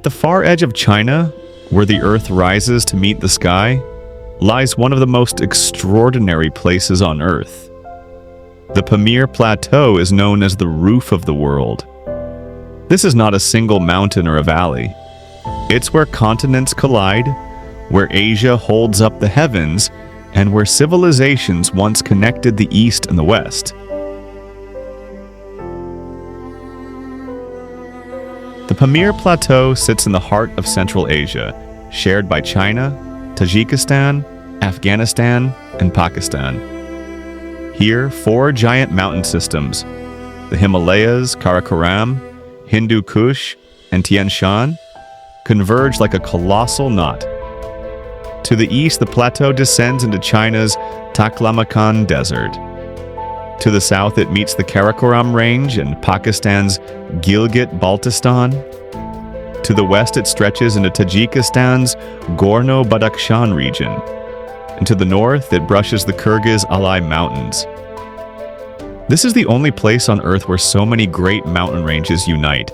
the far edge of China, where the earth rises to meet the sky, lies one of the most extraordinary places on earth. The Pamir Plateau is known as the roof of the world. This is not a single mountain or a valley. It's where continents collide, where Asia holds up the heavens, and where civilizations once connected the East and the West. The Pamir Plateau sits in the heart of Central Asia, shared by China, Tajikistan, Afghanistan, and Pakistan. Here, 4 giant mountain systems, the Himalayas, Karakoram, Hindu Kush, and Tien Shan, converge like a colossal knot. To the east, the plateau descends into China's Taklamakan Desert. To the south, it meets the Karakoram Range and Pakistan's Gilgit-Baltistan. To the west, it stretches into Tajikistan's Gorno-Badakhshan region. And to the north, it brushes the Kyrgyz Alay Mountains. This is the only place on Earth where so many great mountain ranges unite,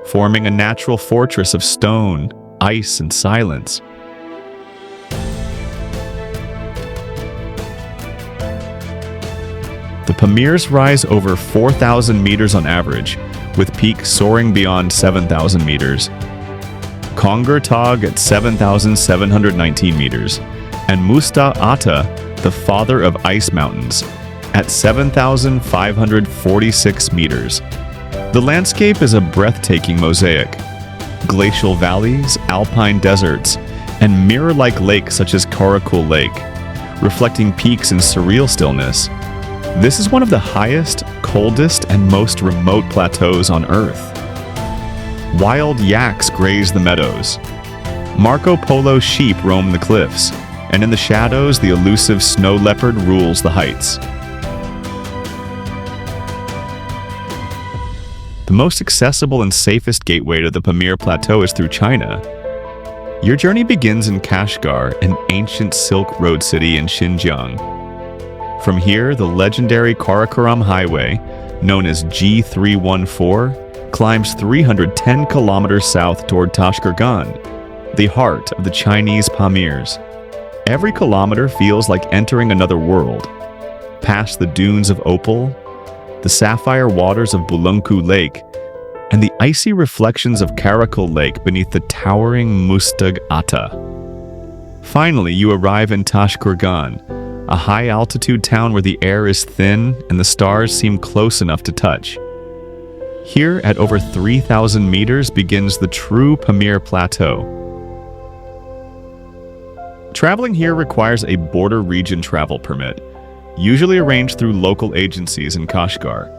forming a natural fortress of stone, ice, and silence. The Pamirs rise over 4,000 meters on average, with peaks soaring beyond 7,000 meters. Kongur Tagh at 7,719 meters, and Muztagh Ata, the father of ice mountains, at 7,546 meters. The landscape is a breathtaking mosaic. Glacial valleys, alpine deserts, and mirror-like lakes such as Karakul Lake, reflecting peaks in surreal stillness. This is one of the highest, coldest, and most remote plateaus on Earth. Wild yaks graze the meadows. Marco Polo sheep roam the cliffs, and in the shadows, the elusive snow leopard rules the heights. The most accessible and safest gateway to the Pamir Plateau is through China. Your journey begins in Kashgar, an ancient Silk Road city in Xinjiang. From here, the legendary Karakoram Highway, known as G314, climbs 310 kilometers south toward Tashkurgan, the heart of the Chinese Pamirs. Every kilometer feels like entering another world. Past the dunes of opal, the sapphire waters of Bulunku Lake, and the icy reflections of Karakul Lake beneath the towering Muztagh Ata. Finally, you arrive in Tashkurgan, a high-altitude town where the air is thin and the stars seem close enough to touch. Here, at over 3,000 meters, begins the true Pamir Plateau. Traveling here requires a border region travel permit, usually arranged through local agencies in Kashgar.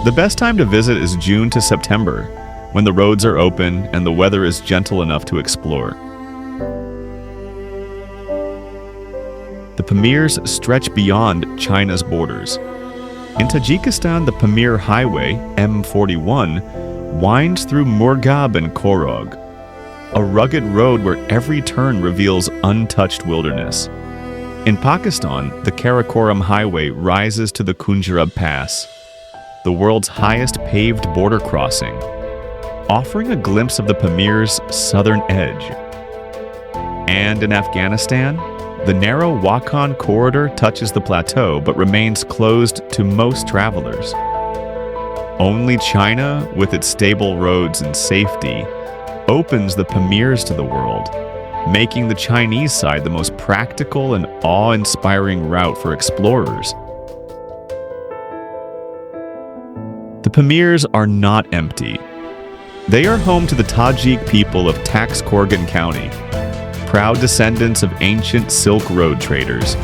The best time to visit is June to September, when the roads are open and the weather is gentle enough to explore. The Pamirs stretch beyond China's borders. In Tajikistan, the Pamir Highway, M41, winds through Murghab and Korog, a rugged road where every turn reveals untouched wilderness. In Pakistan, the Karakoram Highway rises to the Kunjarab Pass, the world's highest paved border crossing, offering a glimpse of the Pamir's southern edge. And in Afghanistan, the narrow Wakhan corridor touches the plateau but remains closed to most travelers. Only China, with its stable roads and safety, opens the Pamirs to the world, making the Chinese side the most practical and awe-inspiring route for explorers. The Pamirs are not empty. They are home to the Tajik people of Tashkurgan County, proud descendants of ancient Silk Road traders.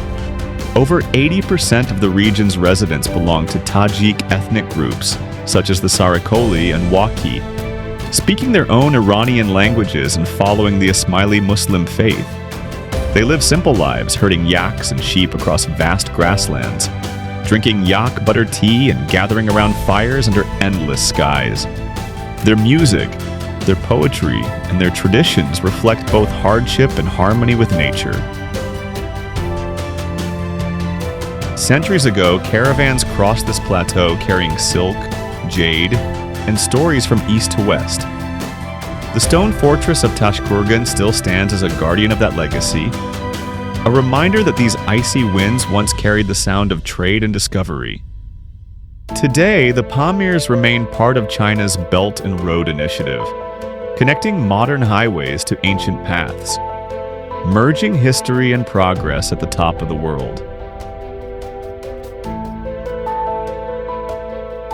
Over 80% of the region's residents belong to Tajik ethnic groups, such as the Sarakoli and Waki, speaking their own Iranian languages and following the Ismaili Muslim faith. They live simple lives, herding yaks and sheep across vast grasslands, drinking yak butter tea and gathering around fires under endless skies. Their music, their poetry, and their traditions reflect both hardship and harmony with nature. Centuries ago, caravans crossed this plateau carrying silk, jade, and stories from east to west. The stone fortress of Tashkurgan still stands as a guardian of that legacy, a reminder that these icy winds once carried the sound of trade and discovery. Today, the Pamirs remain part of China's Belt and Road Initiative, connecting modern highways to ancient paths, merging history and progress at the top of the world.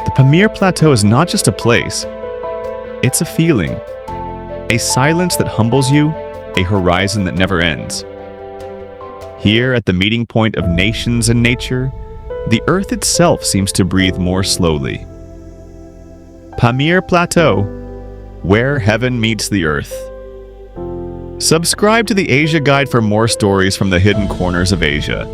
The Pamir Plateau is not just a place, it's a feeling, a silence that humbles you, a horizon that never ends. Here, at the meeting point of nations and nature, the earth itself seems to breathe more slowly. Pamir Plateau, where heaven meets the earth. Subscribe to the Asia Guide for more stories from the hidden corners of Asia.